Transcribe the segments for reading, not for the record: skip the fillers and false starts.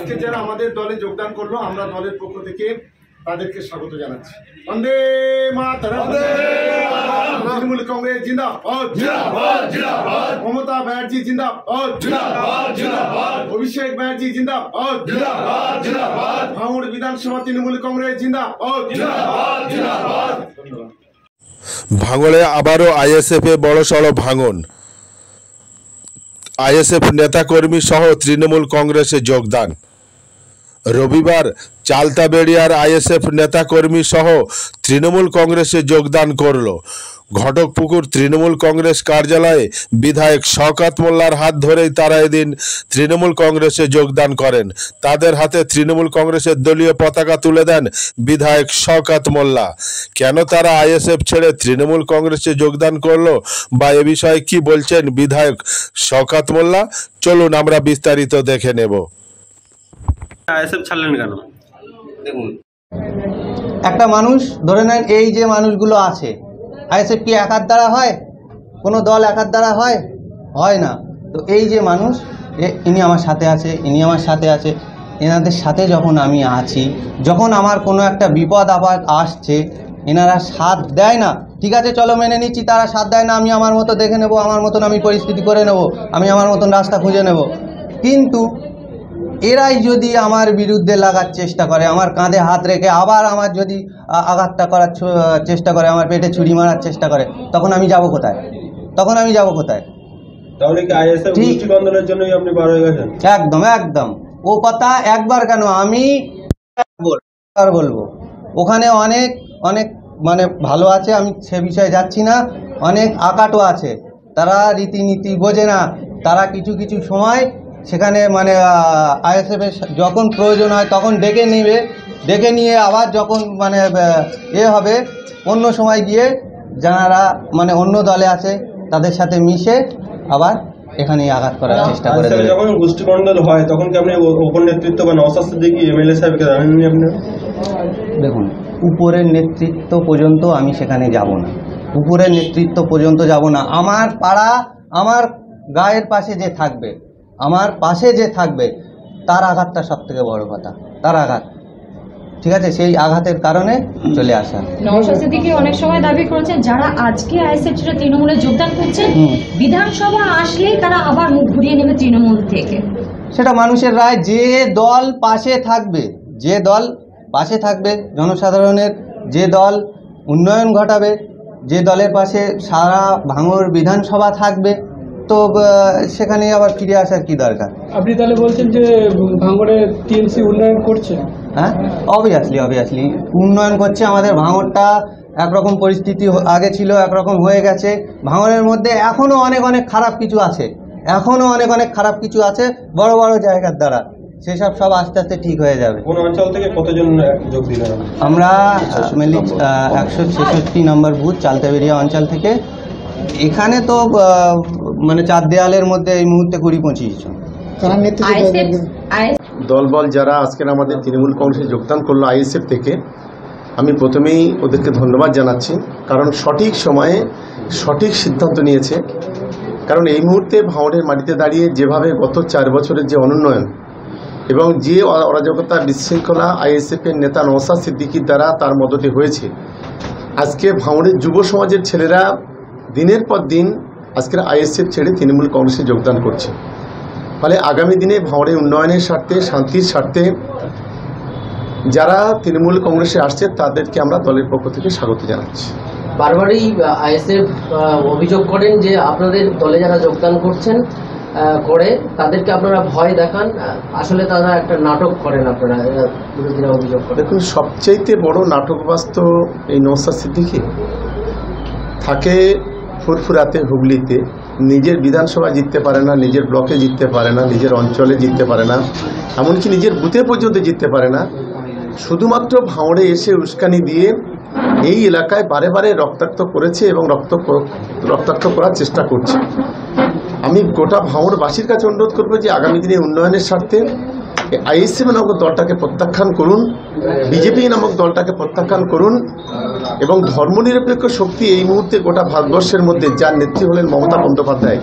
আজকে যারা আমাদের দলে যোগদান করলো আমরা দলের পক্ষ থেকে তাদেরকে স্বাগত জানাচ্ছি। বন্দে মাতরম। তৃণমূল কংগ্রেস জিন্দাবাদ, মমতা ব্যানার্জি জিন্দাবাদ, অভিষেক ব্যানার্জি জিন্দাবাদ, ভাঙড় বিধানসভা তৃণমূল কংগ্রেস জিন্দাবাদ। ভাঙড়ে আবারও আইএসএফে বড়সড় ভাঙন। আইএসএফ নেতাকর্মী সহ তৃণমূল কংগ্রেসে যোগদান। রবিবার চালতাবেড়িয়ার আইএসএফ নেতাকর্মী সহ তৃণমূল কংগ্রেসে যোগদান করল। ঘটকপুকুর তৃণমূল কংগ্রেস কার্যালয়ে বিধায়ক শওকত মোল্লার হাত ধরেই তারা এদিন তৃণমূল কংগ্রেসে যোগদান করেন। তাদের হাতে তৃণমূল কংগ্রেসের দলীয় পতাকা তুলে দেন বিধায়ক শওকত মোল্লা। কেন তারা আইএসএফ ছেড়ে তৃণমূল কংগ্রেসে যোগদান করলো বা এ বিষয়ে কি বলছেন বিধায়ক শওকত মোল্লা, চলুন আমরা বিস্তারিত দেখে নেব। আইএসএফ ছাড়লেন কেন? দেখুন, একটা মানুষ ধরে নেন, এই যে মানুষগুলো আছে, আইএসএফ কি একার দ্বারা হয়? কোনো দল একার দ্বারা হয়? হয় না। তো এই যে মানুষ, ইনি আমার সাথে আছে, ইনি আমার সাথে আছে, এনাদের সাথে যখন আমি আছি, যখন আমার কোনো একটা বিপদ আপদ আসছে, এনারা সাথ দেয় না। ঠিক আছে, চলো মেনে নিচ্ছি, তারা সাথ দেয় না, আমি আমার মতো দেখে নেব, আমার মতন আমি পরিস্থিতি করে নেব, আমি আমার মতন রাস্তা খুঁজে নেব। কিন্তু এরাই যদি আমার বিরুদ্ধে লাগার চেষ্টা করে, আমার কাঁধে হাত রেখে আবার আমার যদি আঘাতটা করার চেষ্টা করে, আমার পেটে ছুরি মারার চেষ্টা করে, তখন আমি যাব কোথায়? তখন আমি যাব কোথায়? তাহলে কি আইএসএফ গোষ্ঠী কন্দলের জন্যই আপনি বার হয়ে গেছেন? একদম একদম। ও কথা একবার কেন, আমি বলবো। ওখানে অনেক অনেক মানে ভালো আছে, আমি সে বিষয়ে যাচ্ছি না। অনেক আকাটও আছে, তারা রীতিনীতি বোঝে না। তারা কিছু কিছু সময় সেখানে মানে আইএসএফের যখন প্রয়োজন হয় তখন ডেকে নেবে, ডেকে নিয়ে আবার যখন মানে হবে, অন্য সময় গিয়ে যারা মানে অন্য দলে আছে তাদের সাথে মিশে আবার এখানে আঘাত করার চেষ্টা করে দেবে। যখন গোষ্ঠীমণ্ডল হয় তখন কি আপনি উপর নেতৃত্ব বা নওশাদ সিদ্দিকী এমএলএ সাহেবকে জানাননি আপনি? দেখুন, উপরের নেতৃত্ব পর্যন্ত আমি সেখানে যাব না, উপরের নেতৃত্ব পর্যন্ত যাব না। আমার পাড়া, আমার গায়ের পাশে যে থাকবে, আমার পাশে যে থাকবে, তার আঘাতটা সব থেকে বড় কথা, তার আঘাত। ঠিক আছে, সেই আঘাতের কারণে চলে আসা। নওশাদ সিদ্দিকী অনেক সময় দাবি করেছেন যারা আজকে আইএসএফ ছেড়ে তৃণমূলে যোগদান করছেন, বিধানসভা আসলেই তারা আবার মুখ ঘুরিয়ে নেবে তৃণমূল থেকে। সেটা মানুষের রায়। যে দল পাশে থাকবে, যে দল পাশে থাকবে জনসাধারণের, যে দল উন্নয়ন ঘটাবে, যে দলের পাশে সারা ভাঙড় বিধানসভা থাকবে, তো সেখানে আবার ফিরে আসার কি দরকার? আপনি তাহলে বলছেন যে ভাঙড়ে টিএমসি উন্নয়ন করছে? হ্যাঁ, অবভিয়াসলি উন্নয়ন করছে। আমাদের ভাঙড়টা একরকম পরিস্থিতি আগে ছিল, একরকম হয়ে গেছে। ভাঙড়ের মধ্যে এখনও অনেক অনেক খারাপ কিছু আছে, এখনও অনেক অনেক খারাপ কিছু আছে বড় বড় জায়গার দ্বারা, সেসব সব আস্তে আস্তে ঠিক হয়ে যাবে। কোন অঞ্চল থেকে কতজন যোগ দিলেন? আমরা 166 নম্বর বুথ চালতাবেড়িয়া অঞ্চল থেকে। এখানে তো মানে চার দেয়ালের মধ্যে এই মুহূর্তে 20-25 জন। দলবল যারা আজকের আমাদের তৃণমূল কংগ্রেসে যোগদান করলো আইএসএফ থেকে, আমি প্রথমেই ওদেরকে ধন্যবাদ জানাচ্ছি, কারণ সঠিক সময়ে সঠিক সিদ্ধান্ত নিয়েছে। কারণ এই মুহূর্তে ভাঙড়ের মাটিতে দাঁড়িয়ে যেভাবে গত 4 বছরের যে অনুন্নয়ন এবং যে অরাজকতা বিশৃঙ্খলা আইএসএফের নেতা নওশাদ সিদ্দিকীর দ্বারা তার মদতে হয়েছে, আজকে ভাঙড়ের যুব সমাজের ছেলেরা দিনের পর দিন আজকের আইএসএফ ছেড়ে তৃণমূল কংগ্রেসে যোগদান করছে। ফলে আগামী দিনে ভাঙড়ের উন্নয়নের স্বার্থে, শান্তির স্বার্থে যারা তৃণমূল কংগ্রেসে আসছে তাদেরকে আমরা দলের পক্ষ থেকে স্বাগত জানাচ্ছি। বারবারই আইএসএফ অভিযোগ করেন যে আপনাদের দলে যারা যোগদান করছেন করে তাদেরকে আপনারা ভয় দেখান, আসলে তারা একটা নাটক করেন, আপনারা বিরোধীরা অভিযোগ করেন। দেখুন, সবচাইতে বড় নাটকবাস্ত এই নওশাদ সিদ্দিকী থাকে ফুরফুরাতে, হুগলিতে। নিজের বিধানসভা জিততে পারে না, নিজের ব্লকে জিততে পারে না, নিজের অঞ্চলে জিততে পারে না, এমনকি নিজের বুথে পর্যন্ত জিততে পারে না। শুধুমাত্র ভাঙড়ে এসে উস্কানি দিয়ে এই এলাকায় বারে বারে রক্তাক্ত করেছে এবং রক্তাক্ত করার চেষ্টা করছে। আমি গোটা ভাঙড়বাসীর কাছে অনুরোধ করবো যে আগামী দিনে উন্নয়নের স্বার্থে আইএসএফ নামক দলটাকে প্রত্যাখ্যান করুন, বিজেপি নামক দলটাকে প্রত্যাখ্যান করুন এবং ধর্মনিরপেক্ষ শক্তি এই মুহূর্তে গোটা ভারতবর্ষের মধ্যে যার নেত্রী হলেন মমতা বন্দ্যোপাধ্যায়,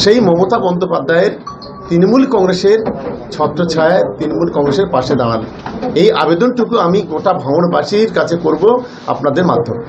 সেই মমতা বন্দ্যোপাধ্যায়ের তৃণমূল কংগ্রেসের ছত্রছায়ায় তৃণমূল কংগ্রেসের পাশে দাঁড়ান। এই আবেদনটুকু আমি গোটা ভাঙড়বাসীর কাছে করব আপনাদের মাধ্যমে।